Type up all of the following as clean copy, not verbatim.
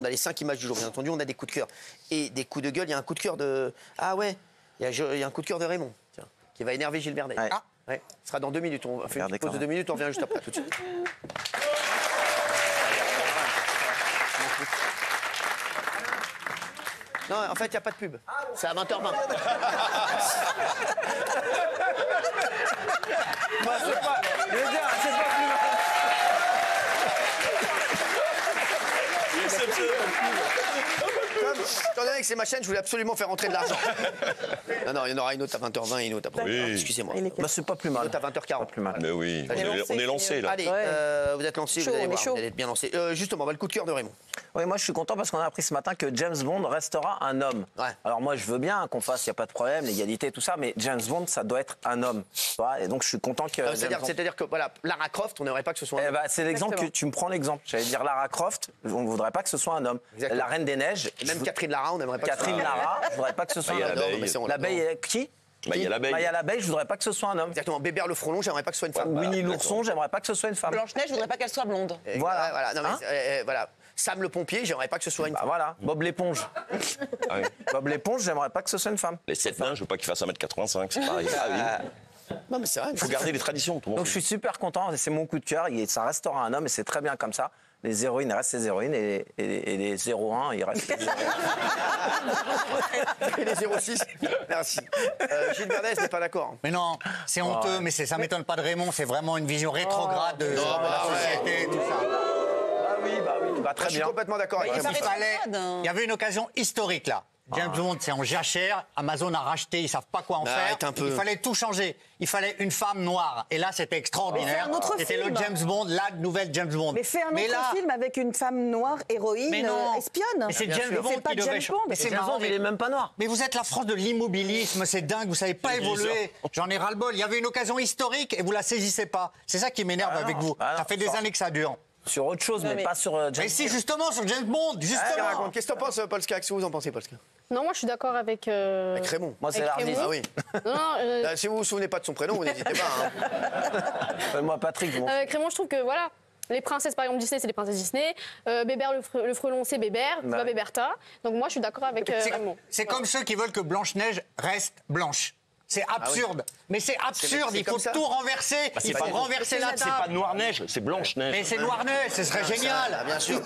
On a les 5 images du jour, bien entendu, on a des coups de cœur. Et des coups de gueule, il y a un coup de cœur de... Ah ouais, il y a un coup de cœur de Raymond, tiens, qui va énerver Gilles Verdez. Ouais. Ah ouais, ce sera dans 2 minutes. On fait une petite pause de 2 minutes, on revient juste après, tout de suite. Non, en fait, il n'y a pas de pub. C'est à 20h20. Moi, c'est pas... Je veux dire, c'est pas plus mal. Comme, étant donné que c'est ma chaîne, je voulais absolument faire rentrer de l'argent. Non, il y en aura une autre à 20h20 et une autre après. Oui. Excusez-moi. Bah, c'est pas plus mal. Une autre à 20h40. Plus mal. Mais oui, on est lancé là. Allez, vous êtes lancés, vous allez voir, vous allez être bien lancés. Justement, le coup de cœur de Raymond. Oui, moi je suis content parce qu'on a appris ce matin que James Bond restera un homme. Ouais. Alors moi je veux bien qu'on fasse, il n'y a pas de problème, l'égalité, tout ça, mais James Bond, ça doit être un homme. Tu vois, et donc je suis content que... C'est-à-dire que voilà, Lara Croft, on n'aimerait pas que ce soit un homme. C'est l'exemple que tu me prends l'exemple. J'allais dire Lara Croft, on ne voudrait pas que ce soit un homme. Exactement. La Reine des Neiges. Et même Catherine Lara, on n'aimerait pas Catherine Lara, je ne voudrais pas que ce soit un homme. L'abeille, qui Maya l'abeille. Maya l'abeille, je voudrais pas que ce soit un homme. Exactement. Bébert le frelon, j'aimerais pas que ce soit une femme. Winnie l'ourson, j'aimerais pas que ce soit une femme. Blanche-Neige, je voudrais pas qu'elle soit blonde. Voilà. Non, mais, Hein voilà. Sam le pompier, j'aimerais pas que ce soit une Bah femme. voilà, Bob l'éponge. Ah oui. Bob l'éponge, j'aimerais pas que ce soit une femme. Les 7 nains, je veux pas qu'il fasse 1m85, c'est pareil. Ah oui. Non, mais c'est vrai. Il faut garder les traditions, tout le monde. Donc je suis super content, c'est mon coup de cœur, ça restera un homme et c'est très bien comme ça. Les héroïnes restent les héroïnes et les 0-1, ils restent les 0-1. Et les 06. Merci. Gilles Verdez n'est pas d'accord. Mais non, c'est honteux, mais ça m'étonne pas de Raymond, c'est vraiment une vision rétrograde de la société, tout ça. Bah, très Je suis bien. complètement d'accord avec Raymond. Il y avait une occasion historique là. James Bond, c'est en jachère. Amazon a racheté, ils savent pas quoi en faire. Il fallait tout changer. Il fallait une femme noire. Et là, c'était extraordinaire. C'était le James Bond, la nouvelle James Bond. Mais fais un autre film avec une femme noire héroïne espionne. Mais c'est James Bond qui devait changer. Mais c'est marrant, il est même pas noir. Mais vous êtes la France de l'immobilisme, c'est dingue. Vous savez pas évoluer. J'en ai ras-le-bol. Il y avait une occasion historique et vous la saisissez pas. C'est ça qui m'énerve avec vous. Ça fait des années que ça dure. Sur autre chose, mais pas sur James Bond. Mais si, justement, sur James Bond, justement. Qu'est-ce que t'en penses, Polska? Qu'est-ce que vous en pensez, Polska? Non, moi je suis d'accord avec. Avec Raymond. Moi, c'est l'artiste. Ah oui. Non, Si vous vous souvenez pas de son prénom, vous n'hésitez pas. Appelle-moi Patrick. Bon. avec Raymond, je trouve que voilà. Les princesses, par exemple, Disney, c'est les princesses Disney. Bébert le frelon, c'est Bébert, c'est pas Béberta. Donc moi, je suis d'accord avec Raymond. C'est comme ceux qui veulent que Blanche-Neige reste blanche. C'est absurde. Mais c'est absurde, il faut tout renverser. Il faut renverser la table. C'est pas Noire-Neige, c'est Blanche-Neige. Mais c'est Noire-Neige, ce serait génial. Bien sûr.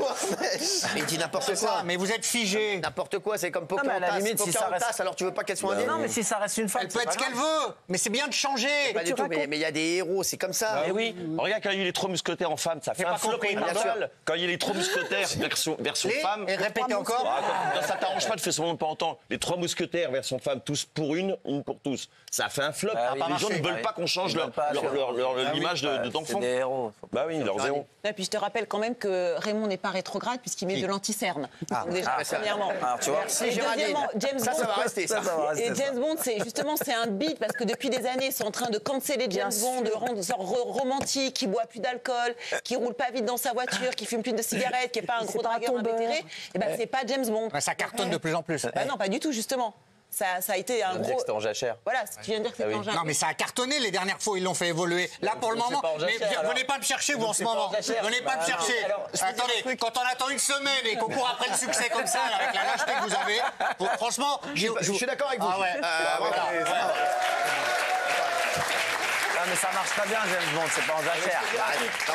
Mais il dit n'importe quoi. Mais vous êtes figé. N'importe quoi, c'est comme mais à la Pocahontas. limite, si ça reste- Pocahontas, alors tu veux pas qu'elle soit indienne? Non, mais si ça reste une femme, Elle peut être ce qu'elle veut. Mais c'est bien de changer. Pas du tout, mais il y a des héros, c'est comme ça. Mais oui, regarde quand il y a eu les 3 mousquetaires en femme, ça fait un pas flop compris, total. Quand il y a les 3 mousquetaires version femme. Et répétez encore. Quand ça t'arrange pas de faire seulement pas entendre. Les 3 mousquetaires version femme, tous pour une pour tous. Ça fait un flop. Les gens ne veulent pas qu'on change l'image d'enfant. C'est des héros. Bah oui, leurs héros. Et puis je te rappelle quand même que Raymond n'est pas rétrograde puisqu'il met de l'anti-cerne. Donc déjà, premièrement. Alors, tu vois. Et deuxièmement, James Ça Bond. va rester, ça. Et James Bond, c'est un beat parce que depuis des années, ils sont en train de canceller James Bond, de rendre ça romantique, qui boit plus d'alcool, qui roule pas vite dans sa voiture, qui fume plus de cigarettes, qui est pas un gros dragueur invétéré. Et ben c'est pas James Bond. Ça cartonne de plus en plus. Bah non, pas du tout justement. Ça a été un gros. C'était en jachère. Voilà, tu viens de dire que c'était en jachère. Non, mais ça a cartonné les dernières fois, ils l'ont fait évoluer. Là, pour le moment, mais venez pas me chercher, vous, en ce moment. Venez pas me chercher. Attendez, quand on attend une semaine et qu'on court après le succès comme ça, avec la lâcheté que vous avez, franchement, Je suis d'accord avec vous. Ah ouais. Voilà. Ah, mais ça marche très bien, James Bond, c'est pas en jachère.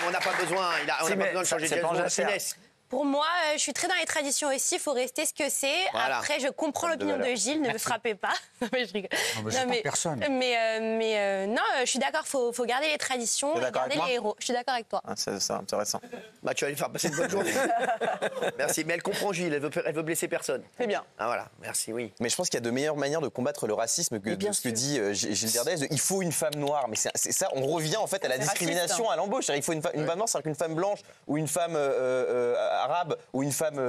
On n'a pas besoin, on n'a pas besoin de changer c'est James pas en Bond. jachère. Inès. Pour moi, je suis très dans les traditions aussi. Il faut rester ce que c'est. Voilà. Après, je comprends l'opinion de Gilles. Ne me frappez pas. Non, mais je rigole. Non, mais personne. Non, je suis d'accord. Faut garder les traditions et garder les héros. Je suis d'accord avec toi. Ah, c'est intéressant. Bah, tu vas lui faire passer une bonne journée. Merci. Mais elle comprend Gilles, elle veut blesser personne. Très bien. Ah voilà, merci, oui. Mais je pense qu'il y a de meilleures manières de combattre le racisme que ce que dit Gilles Verdez. Il faut une femme noire. Mais c'est ça, on revient en fait à la discrimination, à l'embauche. Il faut une femme noire, c'est-à-dire qu'une femme blanche ou une femme arabe ou une femme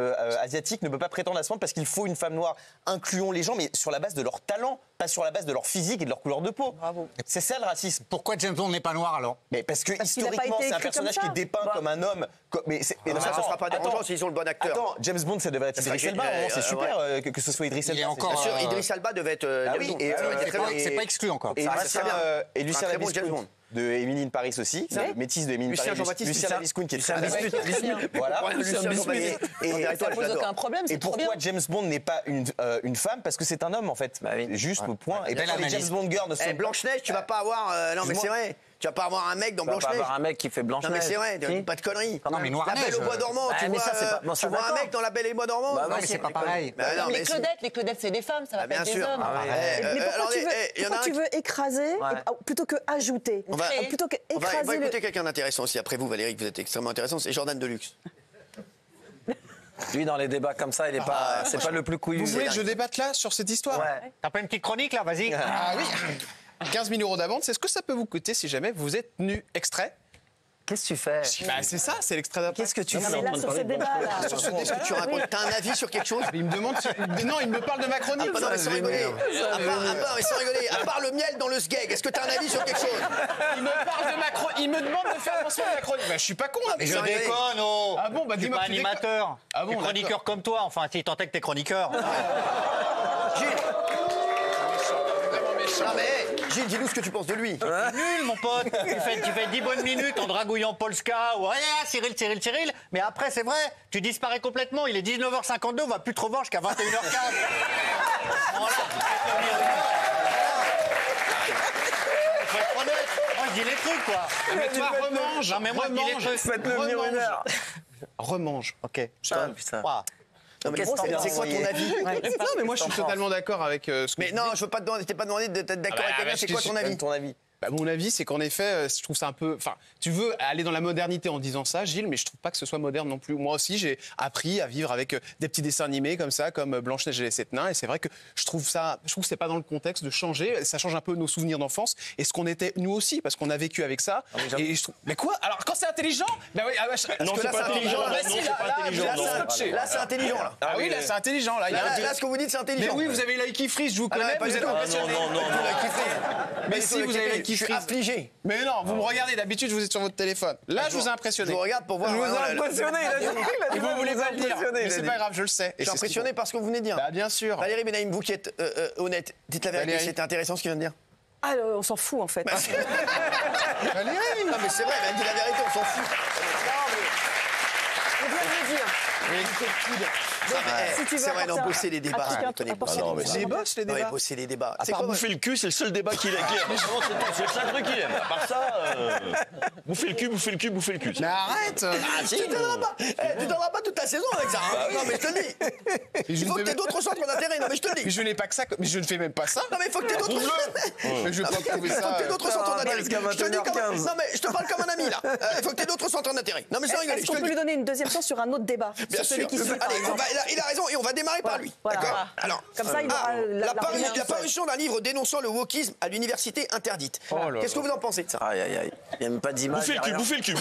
asiatique ne peut pas prétendre à ce moment parce qu'il faut une femme noire. Incluons les gens, mais sur la base de leur talent, pas sur la base de leur physique et de leur couleur de peau. Bravo. C'est ça le racisme. Pourquoi James Bond n'est pas noir alors? Mais parce que qu'il a pas historiquement, été c'est un écrit personnage comme qui ça. est dépeint comme un homme. Mais ça ne sera pas dérangeant s'ils ont le bon acteur. Attends, James Bond, ça devrait être Idriss Elba. C'est super que ce soit Idriss Elba. Il est encore. Bien sûr, Idriss Elba devait être. Ah oui, et très bien. C'est pas exclu encore. Et Ça reste très bien. Lucien Un très bon Labisco, James Bond. de Émilie Paris aussi, c'est le métis de Émilie Paris, Lucien Labiscoune qui est très bien. Voilà. Et ça pose aucun problème, c'est trop bien. Pourquoi James Bond n'est pas une femme? Parce que c'est un homme en fait. Juste le point. Et bien les James Bond girls ne sont Blanche-Neige, tu vas pas avoir. Non, mais c'est vrai. Tu vas pas avoir un mec dans Blanche-Neige. Tu vas pas avoir un mec qui fait Blanche-Neige. Non, mais c'est vrai, pas de conneries. Non, mais Noir-Neige. La Belle au Bois dormant, tu vois un mec dans La Belle et le Bois dormant. Non, mais c'est pas pareil. Les Claudettes, c'est des femmes, ça va pas être des hommes. Mais pourquoi tu veux écraser plutôt que ajouter? On va écouter quelqu'un d'intéressant aussi. Après vous, Valérie, vous êtes extrêmement intéressant. C'est Jordan Deluxe. Lui, dans les débats comme ça, il est pas, c'est pas le plus couillu. Vous voulez que je débatte là sur cette histoire? T'as pas une petite chronique là? Vas-y. Ah oui. 15 000 € d'amende, c'est ce que ça peut vous coûter si jamais vous êtes tenu extrait? Qu'est-ce que tu fais? C'est ça, c'est l'extrait d'après. Qu'est-ce que tu fais? Sur ce débat-là. Sur ce débat, tu racontes. T'as un avis sur quelque chose? Il me demande. Non, il me parle de ma chronique. Non, mais sans rigoler. Sans rigoler. À part le miel dans le sgeg, est-ce que t'as un avis sur quelque chose? Il me parle de ma chronique. Il me demande de faire mention de ma chronique. Je suis pas con là. Mais je déconne, oh. Ah bon, bah dis-moi. Tu es pas animateur. Ah bon, t'es chroniqueur comme toi. Enfin, si tant est que t'es chroniqueur. Gilles. Non mais Gilles, dis-nous ce que tu penses de lui. Nul, mon pote. Tu fais 10 bonnes minutes en dragouillant Polska ou Cyril. Mais après, c'est vrai, tu disparais complètement. Il est 19h52, on va plus te revoir jusqu'à 21h15. Voilà. Faut être honnête. Moi, je dis les trucs, quoi. Mais toi, remange. Non, mais moi, je dis les trucs. Faites-le venir une heure. Remange. Ok. Putain. Non, mais c'est quoi ton avis? Non, mais moi, je suis totalement d'accord avec ce que. Mais non, je veux pas te demander, t'es pas demandé d'être d'accord avec quelqu'un, c'est quoi ton avis? Mon avis, c'est qu'en effet, je trouve ça un peu. Enfin, tu veux aller dans la modernité en disant ça, Gilles, mais je trouve pas que ce soit moderne non plus. Moi aussi, j'ai appris à vivre avec des petits dessins animés comme ça, comme Blanche-Neige et les 7 nains. Et c'est vrai que je trouve que c'est pas dans le contexte de changer. Ça change un peu nos souvenirs d'enfance et ce qu'on était nous aussi, parce qu'on a vécu avec ça. Et je trouve. Mais quoi? Alors, quand c'est intelligent, ben oui. Non, c'est pas intelligent. Là, c'est intelligent. Ah oui, là, c'est intelligent. Là, ce que vous dites, c'est intelligent. Mais oui, vous avez l'Ike Freeze, je vous connais. Vous êtes impressionné. Non. Mais si vous avez l'Ike je suis affligé. Mais non, vous me regardez, d'habitude vous êtes sur votre téléphone. Là, je vous ai impressionné. Je vous regarde pour voir. Je vous ai impressionné, il a dit. Et vous voulez pas le dire. Mais c'est pas grave, je le sais. Je suis impressionné par ce que vous venez de dire. Bah, bien sûr. Valérie Benaïm, vous qui êtes honnête, dites la vérité, c'était intéressant ce qu'il vient de dire. Ah, on s'en fout en fait. Valérie. Non, mais c'est vrai, elle dit la vérité, on s'en fout. On vient de le dire. C'est vrai, non, bosser les débats. J'ai bossé les débats. Bosser les débats. À part bouffer le cul, c'est le seul débat qu'il aime. C'est le seul truc qu'il aime. À part ça, bouffer le cul. Mais arrête. Tu t'en pas toute la saison avec ça. Non, mais je te le dis. Il faut que tu aies d'autres centres d'intérêt. Non, mais je te le dis. Mais je n'ai pas que ça. Mais je ne fais même pas ça. Non, mais il faut que tu aies d'autres. Mais je vais pas prouver ça. Il faut que tu aies d'autres centres d'intérêt. Je te dis comme. Non, mais je te parle comme un ami là. Il faut que tu aies d'autres centres d'intérêt. Non, mais sans rigoler. Est-ce qu'on peut lui donner une deuxième chance sur un autre débat? Bien sûr. Allez, il a raison et on va démarrer par lui. D'accord. Alors, comme ça, il aura la parution d'un livre dénonçant le wokisme à l'université interdite. Qu'est-ce que vous en pensez de ça? Aïe. Il n'y a même pas d'image. Bouffer le cul.